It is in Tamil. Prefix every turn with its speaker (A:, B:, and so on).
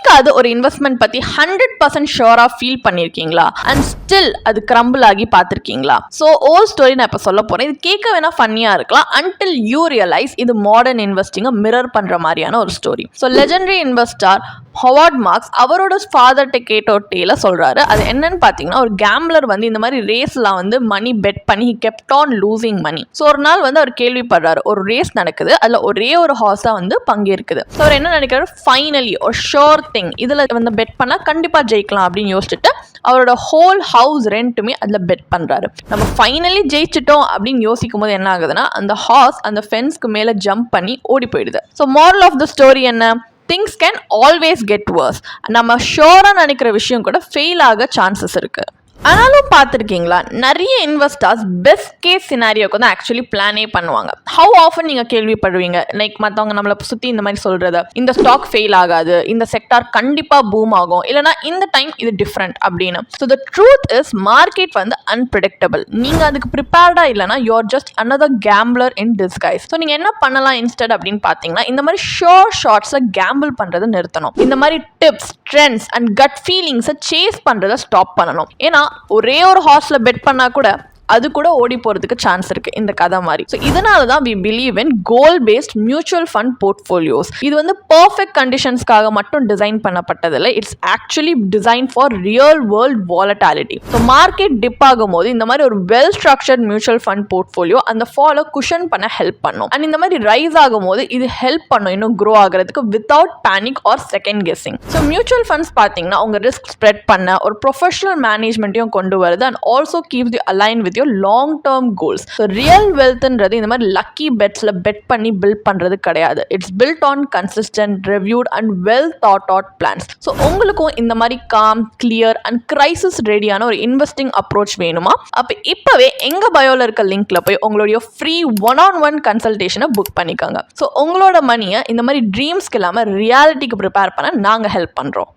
A: என்னைக்காவது ஒரு இன்வெஸ்ட்மெண்ட் பத்தி 100% ஷூரா ஃபீல் பண்ணிருக்கீங்களா அண்ட் ஸ்டில் அது கிரம்பிள் ஆகி பார்த்திருக்கீங்களா? ஸோ ஓல் ஸ்டோரி நான் இப்போ சொல்ல போறேன். இது கேட்க வேணா ஃபன்னியா இருக்கலாம் until you realize இது மாடர்ன் இன்வெஸ்டிங்கை மிரர் பண்ற மாதிரியான ஒரு story. So legendary investor Howard Marks அவரோட ஃபாதர்கிட்ட கேட்ட ஒரு டேல சொல்றாரு. அது என்னன்னு பாத்தீங்கன்னா, ஒரு கேம்லர் வந்து இந்த மாதிரி ரேஸ்லாம் வந்து மணி பெட் பண்ணி he kept on losing money. So ஒரு நாள் வந்து அவர் கேள்விப்படுறாரு, ஒரு ரேஸ் நடக்குது, அதுல ஒரே ஒரு ஹார்ஸா வந்து பங்கேற்குது. ஸோ அவர் என்ன நினைக்கிறாரு, ஃபைனலி ஒரு ஷோர் திங் இதுல வந்து பெட் பண்ணா கண்டிப்பா ஜெயிக்கலாம் அப்படின்னு யோசிச்சுட்டு அவரோட ஹோல் ஹவுஸ் ரெண்ட்டுமே அதுல பெட் பண்றாரு. நம்ம ஃபைனலி ஜெயிச்சிட்டோம் அப்படின்னு யோசிக்கும் போது என்ன ஆகுதுன்னா, அந்த ஹார்ஸ் அந்த ஃபென்ஸ்க்கு மேல ஜம்ப் பண்ணி ஓடி போயிடுது. So moral of the story என்ன? Things can always get worse. நம்ம ஷோரா நினைக்கிற விஷயம் கூட ஃபெயில் ஆக சான்சஸ் இருக்கு. ஆனாலும் பார்த்துருக்கீங்களா, நிறைய இன்வெஸ்டர்ஸ் பெஸ்ட் கேஸ் சினாரியோக்கு தான் ஆக்சுவலி பிளானே பண்ணுவாங்க. ஹவு ஆஃபன் நீங்கள் கேள்விப்படுவீங்க, லைக் மற்றவங்க நம்மளை சுற்றி இந்த மாதிரி சொல்கிறது, இந்த ஸ்டாக் ஃபெயில் ஆகாது, இந்த செக்டார் கண்டிப்பாக பூம் ஆகும், இல்லைனா இந்த டைம் இது டிஃப்ரெண்ட் அப்படின்னு. So the truth is market வந்து அன்பிரடிக்டபிள். நீங்கள் அதுக்கு ப்ரிப்பேர்டாக இல்லைனா you are just another gambler in disguise. So நீங்கள் என்ன பண்ணலாம் இன்ஸ்டெட் அப்படின்னு பார்த்தீங்கன்னா, இந்த மாதிரி ஷார்ட்ஸை கேம்பிள் பண்ணுறதை நிறுத்தணும். இந்த மாதிரி டிப்ஸ், ட்ரெண்ட்ஸ் அண்ட் கட் ஃபீலிங்ஸை சேஸ் பண்ணுறதை ஸ்டாப் பண்ணணும். ஏன்னா ஒரே ஒரு ஹார்ஸ்ல பெட் பண்ணா கூட அது கூட ஓடி போறதுக்கு சான்ஸ் இருக்கு இந்த கதை மாதிரி. ஸோ இதனால தான் we believe in goal based mutual fund portfolios. இது வந்து பர்ஃபெக்ட் கண்டிஷன்ஸ்க்காக மட்டும் டிசைன் பண்ணப்பட்டதில்லை. It's actually design for real world volatility. So market dip ஆகும் போது இந்த மாதிரி ஒரு well structured mutual fund portfolio அந்த ஃபாலோ குஷன் பண்ண ஹெல்ப் பண்ணும். அண்ட் இந்த மாதிரி ரைஸ் ஆகும் போது இது ஹெல்ப் பண்ணும் இன்னும் க்ரோ ஆகிறதுக்கு without panic or second guessing. So mutual funds பார்த்தீங்கன்னா உங்க ரிஸ்க் ஸ்ப்ரெட் பண்ண ஒரு ப்ரொஃபஷனல் மேனேஜ்மெண்ட்டையும் கொண்டு வருது and also keeps the align with your long term goals. So real wealth ன்றது இந்த மாதிரி lucky betsல bet பண்ணி build பண்றது கிடையாது. It's built on consistent, reviewed and well thought out plans. So உங்களுக்கும் இந்த மாதிரி calm, clear and crisis readyயான ஒரு investing approach வேணுமா? அப்ப இப்பவே எங்க பயோல இருக்க லிங்க்ல போய் உங்களுடைய free one-on-one consultation புக் பண்ணிக்கோங்க. So உங்களோட மணியை இந்த மாதிரி ட்ரீம்ஸ்க்கு இல்லாம ரியாலிட்டிக்கு ப்ரிப்பேர் பண்ண நாங்க ஹெல்ப் பண்றோம்.